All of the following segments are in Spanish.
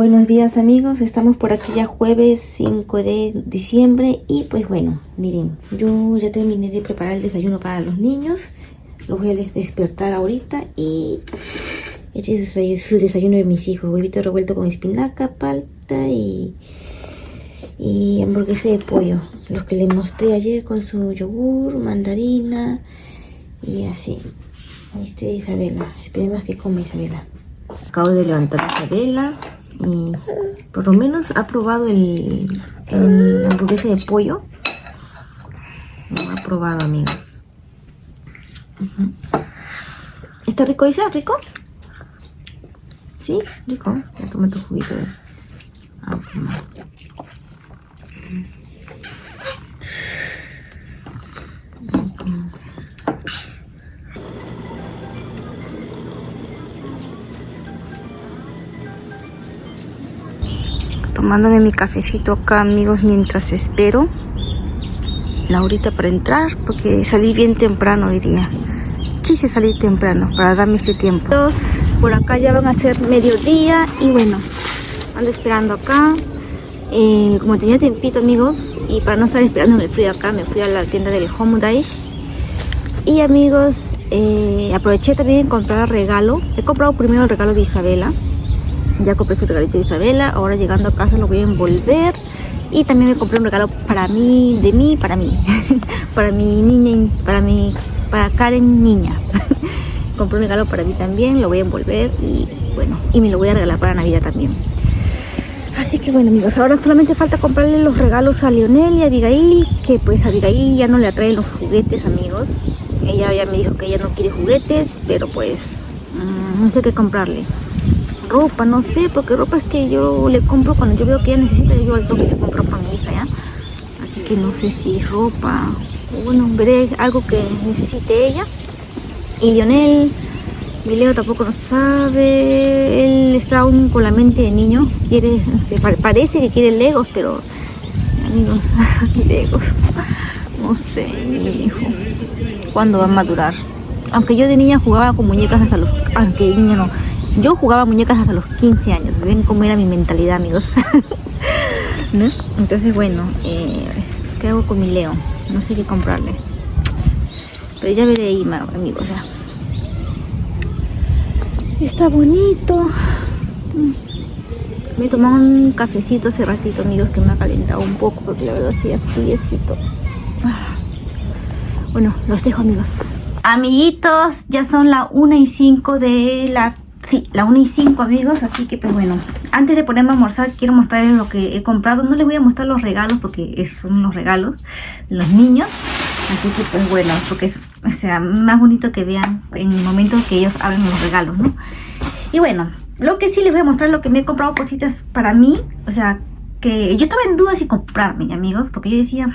Buenos días amigos, estamos por aquí ya jueves 5 de diciembre y pues bueno, miren, yo ya terminé de preparar el desayuno para los niños. Los voy a despertar ahorita y este es su desayuno de mis hijos: huevito revuelto con espinaca, palta y hamburguesa de pollo, los que les mostré ayer con su yogur, mandarina y así. Ahí está Isabela, esperemos que coma Isabela. Acabo de levantar a Isabela y por lo menos ha probado el hamburguesa de pollo. Lo ha probado, amigos. ¿Está rico, Isa? ¿Rico? ¿Sí? ¿Rico? Ya toma tu juguito. Tomándome mi cafecito acá, amigos, mientras espero la horita para entrar, porque salí bien temprano hoy día. Quise salir temprano para darme este tiempo. Por acá ya van a ser mediodía y bueno, ando esperando acá. Como tenía tiempito, amigos, y para no estar esperando en el frío acá, me fui a la tienda del Home Dash. Y amigos, aproveché también de comprar regalo. He comprado primero el regalo de Isabela. Ya compré su regalito de Isabela. Ahora llegando a casa lo voy a envolver. Y también me compré un regalo para mí, para mí. Para mi niña, para Karen niña. Compré un regalo para mí también. Lo voy a envolver y bueno, y me lo voy a regalar para Navidad también. Así que bueno, amigos, ahora solamente falta comprarle los regalos a Lionel y a Abigail. Que pues a Abigail ya no le atraen los juguetes, amigos. Ella ya me dijo que ella no quiere juguetes, pero pues no sé qué comprarle. Ropa, no sé, porque ropa es que yo le compro cuando yo veo que ella necesita, yo al toque le compro para mi hija, ¿ya? Así que no sé si es ropa, o bueno, veré algo que necesite ella. Y Lionel, mi Leo tampoco no sabe, él está aún con la mente de niño, quiere, parece que quiere Legos, pero amigos, Legos, no sé, mi hijo, ¿cuándo va a madurar? Aunque yo de niña jugaba con muñecas hasta los, aunque de niña no, yo jugaba muñecas hasta los 15 años. Ven cómo era mi mentalidad, amigos. ¿No? Entonces, bueno, ¿qué hago con mi Leo? No sé qué comprarle. Pero ya veré ahí, amigos. Ya. Está bonito. Me he tomado un cafecito hace ratito, amigos, que me ha calentado un poco, porque la verdad hacía friecito. Bueno, los dejo, amigos. Amiguitos, ya son la 1:05 de la... Sí, la 1:05, amigos, así que pues bueno, antes de ponerme a almorzar quiero mostrarles lo que he comprado. No les voy a mostrar los regalos porque son los regalos de los niños, así que pues bueno, porque es, o sea, más bonito que vean en el momento que ellos abren los regalos, ¿no? Y bueno, lo que sí les voy a mostrar, lo que me he comprado cositas para mí, o sea, que yo estaba en duda si comprarme, amigos, porque yo decía,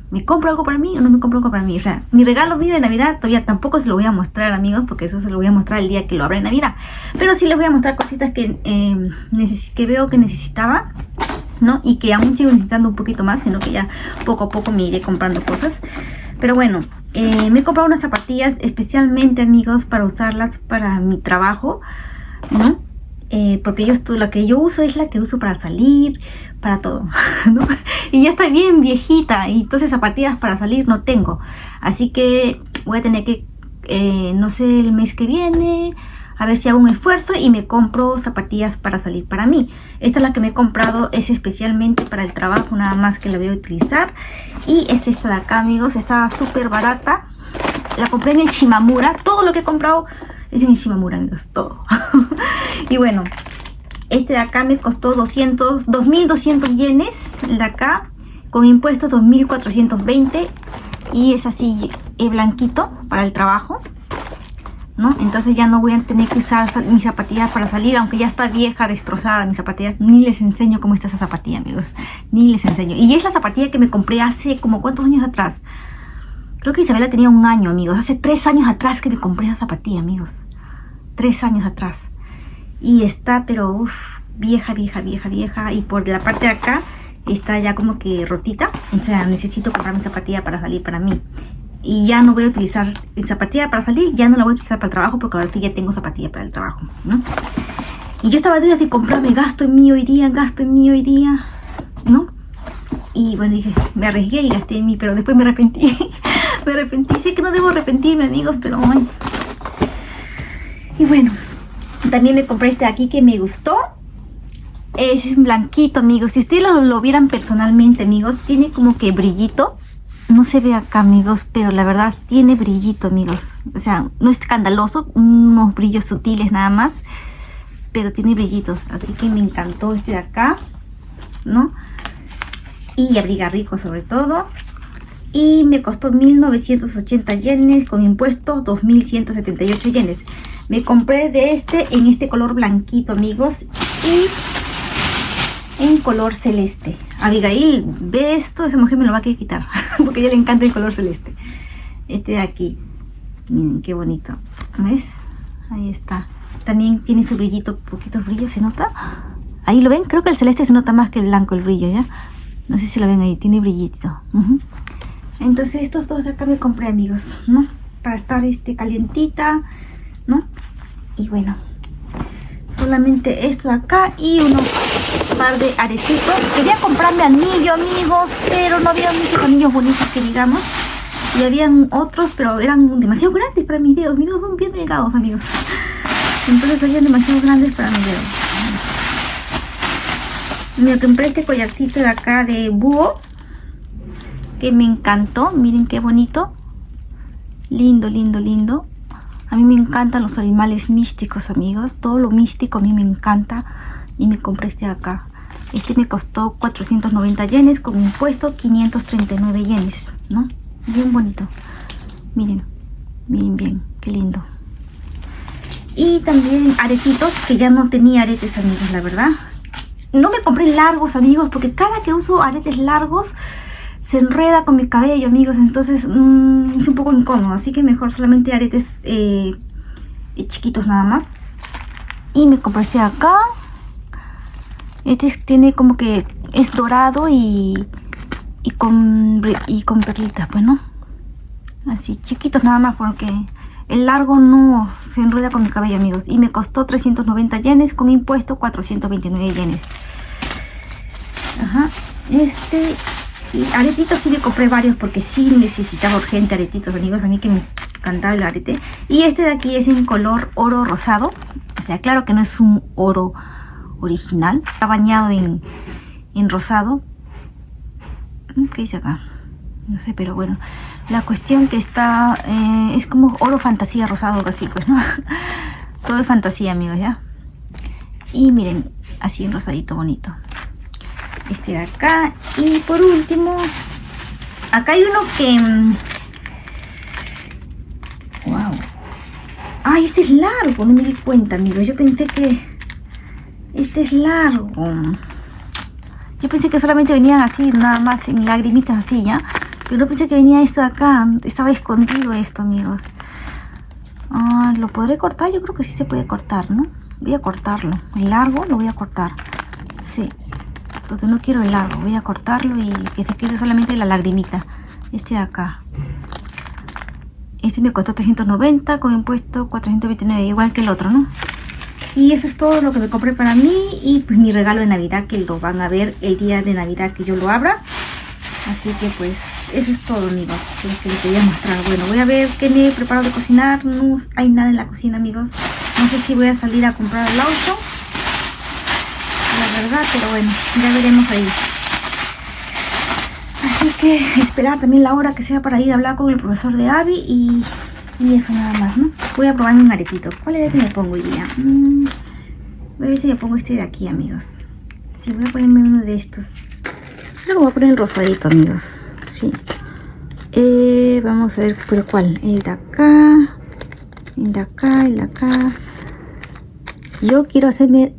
¿me compro algo para mí o no me compro algo para mí? O sea, mi regalo mío de Navidad todavía tampoco se lo voy a mostrar, amigos, porque eso se lo voy a mostrar el día que lo abra en Navidad. Pero sí les voy a mostrar cositas que veo que necesitaba, ¿no? Y que aún sigo necesitando un poquito más, sino que ya poco a poco me iré comprando cosas. Pero bueno, me he comprado unas zapatillas especialmente, amigos, para usarlas para mi trabajo, ¿no? Porque la que yo uso es la que uso para salir, para todo, ¿no? Y ya está bien viejita y entonces zapatillas para salir no tengo. Así que voy a tener que, no sé, el mes que viene, a ver si hago un esfuerzo y me compro zapatillas para salir para mí. Esta es la que me he comprado, es especialmente para el trabajo, nada más que la voy a utilizar. Y es esta de acá, amigos, está súper barata. La compré en el Shimamura, todo lo que he comprado es en el Shimamura, amigos, todo. Y bueno, este de acá me costó 2.200 yenes, el de acá, con impuestos 2.420. Y es así, blanquito para el trabajo, ¿no? Entonces ya no voy a tener que usar mis zapatillas para salir, aunque ya está vieja, destrozada mi zapatilla. Ni les enseño cómo está esa zapatilla, amigos, ni les enseño. Y es la zapatilla que me compré hace como ¿cuántos años atrás? Creo que Isabela tenía 1 año, amigos. Hace 3 años atrás que me compré esa zapatilla, amigos. 3 años atrás. Y está, pero vieja. Y por la parte de acá está ya como que rotita. O sea, necesito comprar mi zapatilla para salir para mí. Y ya no voy a utilizar mi zapatilla para salir. Ya no la voy a utilizar para el trabajo, porque ahora sí ya tengo zapatilla para el trabajo, ¿no? Y yo estaba dudas de comprarme gasto en mí hoy día, ¿no? Y bueno, dije, me arriesgué y gasté en mí, pero después me arrepentí. Me arrepentí, sé que no debo arrepentirme, amigos, pero ay. Y bueno, también me compré este de aquí que me gustó. Es blanquito, amigos. Si ustedes lo vieran personalmente, amigos, tiene como que brillito. No se ve acá, amigos, pero la verdad tiene brillito, amigos. O sea, no es escandaloso, unos brillos sutiles nada más, pero tiene brillitos. Así que me encantó este de acá, ¿no? Y abriga rico sobre todo. Y me costó 1980 yenes, con impuestos 2178 yenes. Me compré de este en este color blanquito, amigos, y en color celeste. Abigail, ve esto, esa mujer me lo va a querer quitar porque a ella le encanta el color celeste. Este de aquí, miren qué bonito, ¿ves? Ahí está. También tiene su brillito, poquitos brillos, ¿se nota? Ahí lo ven, creo que el celeste se nota más que el blanco, el brillo, ¿ya? No sé si lo ven ahí, tiene brillito. Entonces estos dos de acá me compré, amigos, ¿no? Para estar calientita, ¿no? Y bueno, solamente esto de acá y unos par de aretitos. Quería comprarme anillo, amigos, pero no había muchos anillos bonitos que digamos. Y habían otros, pero eran demasiado grandes para mis dedos. Mis dedos son bien delgados, amigos. Entonces habían demasiado grandes para mis dedos. Me compré este collarcito de acá de búho, que me encantó. Miren qué bonito. Lindo, lindo, lindo. A mí me encantan los animales místicos, amigos. Todo lo místico a mí me encanta. Y me compré este de acá. Este me costó 490 yenes, con impuesto 539 yenes, ¿no? Bien bonito. Miren, bien, bien, qué lindo. Y también aretitos, que ya no tenía aretes, amigos, la verdad. No me compré largos, amigos, porque cada que uso aretes largos se enreda con mi cabello, amigos. Entonces es un poco incómodo. Así que mejor solamente aretes chiquitos nada más. Y me compré este de acá. Este tiene como que es dorado y con perlitas, pues, ¿no? Así, chiquitos nada más, porque el largo no se enreda con mi cabello, amigos. Y me costó 390 yenes, con impuesto 429 yenes. Ajá. Y aretitos sí me compré varios, porque sí necesitaba urgente aretitos, amigos. A mí que me encantaba el arete. Y este de aquí es en color oro rosado. O sea, claro que no es un oro original, está bañado en rosado. ¿Qué dice acá? No sé, pero bueno, la cuestión que está es como oro fantasía rosado, algo así, pues, ¿no? Todo es fantasía, amigos, ¿ya? Y miren, así en rosadito bonito. Este de acá. Y por último, acá hay uno que wow. Ay, este es largo, no me di cuenta, amigos. Yo pensé que este es largo. Yo pensé que solamente venían así, nada más en lagrimitas así, ¿ya? Pero no pensé que venía esto de acá. Estaba escondido esto, amigos. ¿Lo podré cortar? Yo creo que sí se puede cortar, ¿no? Voy a cortarlo. El largo lo voy a cortar. Sí. Porque no quiero el largo. Voy a cortarlo y que se quede solamente la lagrimita. Este de acá. Este me costó 390, con impuesto 429, igual que el otro, ¿no? Y eso es todo lo que me compré para mí y pues mi regalo de Navidad, que lo van a ver el día de Navidad que yo lo abra. Así que pues eso es todo, amigos, lo que les quería mostrar. Bueno, voy a ver qué me he preparado de cocinar. No hay nada en la cocina, amigos. No sé si voy a salir a comprar el auto, la verdad, pero bueno, ya veremos ahí. Así que esperar también la hora que sea para ir a hablar con el profesor de Abby y eso nada más, ¿no? Voy a probarme un aretito. ¿Cuál arete me pongo hoy día? Voy a ver si me pongo este de aquí, amigos. Sí, voy a ponerme uno de estos. Creo que voy a poner el rosadito, amigos. Sí. Vamos a ver por cuál. El de acá. El de acá, el de acá. Yo quiero hacerme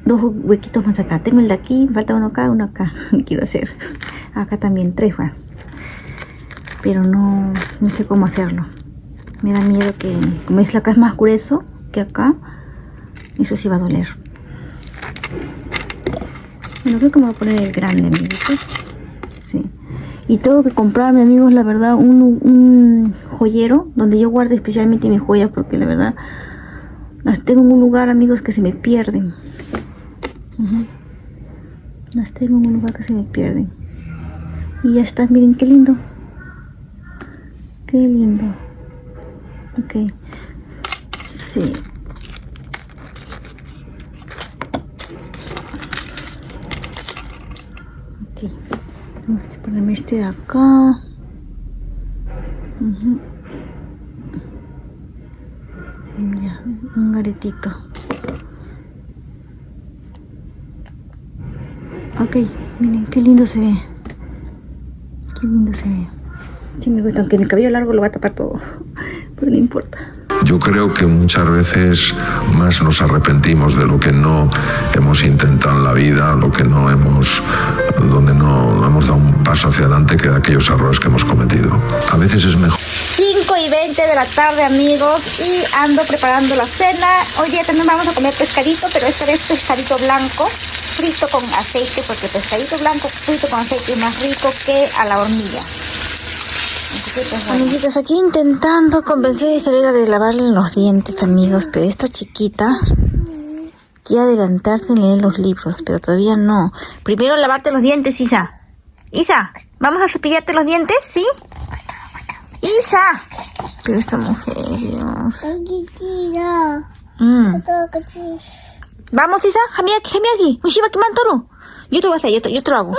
dos huequitos más acá. Tengo el de aquí, falta uno acá. Quiero hacer. Acá también, 3 más. Pero no sé cómo hacerlo. Me da miedo que, como es acá es más grueso que acá, eso sí va a doler. Bueno, creo que me voy a poner el grande, amigos. Sí. Y tengo que comprarme, amigos, la verdad, un joyero donde yo guarde especialmente mis joyas, porque la verdad Las tengo en un lugar, amigos, que se me pierden. Las tengo en un lugar que se me pierden. Y ya está, miren qué lindo. Qué lindo. Ok. Sí. Ok. Vamos a ponerme este de acá. Ya, un aretito. Ok, miren qué lindo se ve. Qué lindo se ve. Sí me gusta, aunque mi cabello largo lo va a tapar todo. Pero no importa. Yo creo que muchas veces más nos arrepentimos de lo que no hemos intentado en la vida, donde no hemos dado un paso hacia adelante, que de aquellos errores que hemos cometido. A veces es mejor. 5:20 de la tarde, amigos, y ando preparando la cena. Hoy día también vamos a comer pescadito, pero esta vez pescadito blanco, frito con aceite, porque pescadito blanco frito con aceite es más rico que a la hornilla. Amiguitos, aquí intentando convencer a Isabela de lavarle los dientes, amigos, pero esta chiquita quiere adelantarse en leer los libros, pero todavía no. Primero lavarte los dientes, Isa. Isa, ¿vamos a cepillarte los dientes? ¿Sí? Isa. Pero esta mujer, Dios. Vamos, Isa, jamiaki. Mushibaki mantoro. Yo te voy a hacer, yo te lo hago.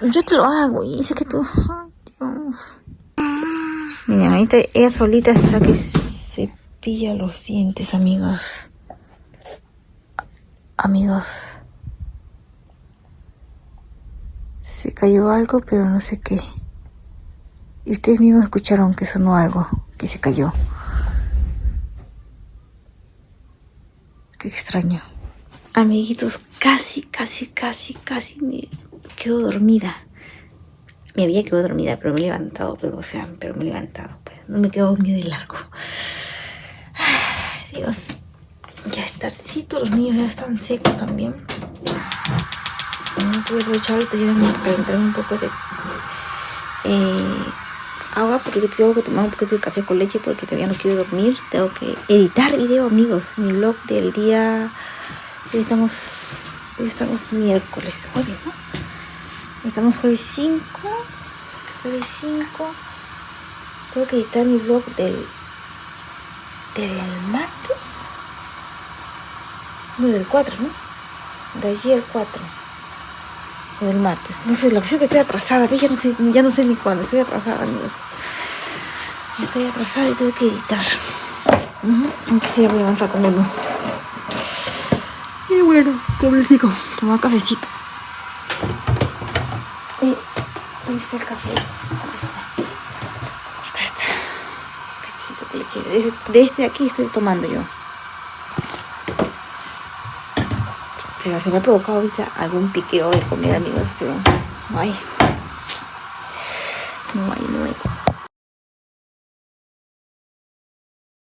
Yo te lo hago, y dice que tú... Dios. Miren, ahí está, ella solita está que cepilla los dientes, amigos. Amigos. Se cayó algo, pero no sé qué. Y ustedes mismos escucharon que sonó algo, que se cayó. Qué extraño. Amiguitos, casi me quedo dormida. Me había quedado dormida, pero me he levantado, pero me he levantado, pues. No me quedo dormida de largo. Ay, Dios. Ya es tardecito, los niños ya están secos también. No puedo aprovechar ahorita, yo voy a calentar un poco de agua, porque tengo que tomar un poquito de café con leche, porque todavía no quiero dormir. Tengo que editar video, amigos. Mi vlog del día... Hoy estamos miércoles, jueves, ¿no? Estamos jueves 5. Tengo que editar mi vlog del martes. No, del 4, ¿no? De ayer 4. O del martes. No sé, lo que sé es que estoy atrasada. Ya no sé ni cuándo. Estoy atrasada, amigos. Estoy atrasada y tengo que editar. Entonces ya voy a avanzar con uno. Y bueno, pobrecito. Toma cafecito. ¿Dónde está el café? Acá está. Cafecito con leche. De este de aquí estoy tomando yo. Pero se me ha provocado ahorita algún piqueo de comida, amigos, pero no hay.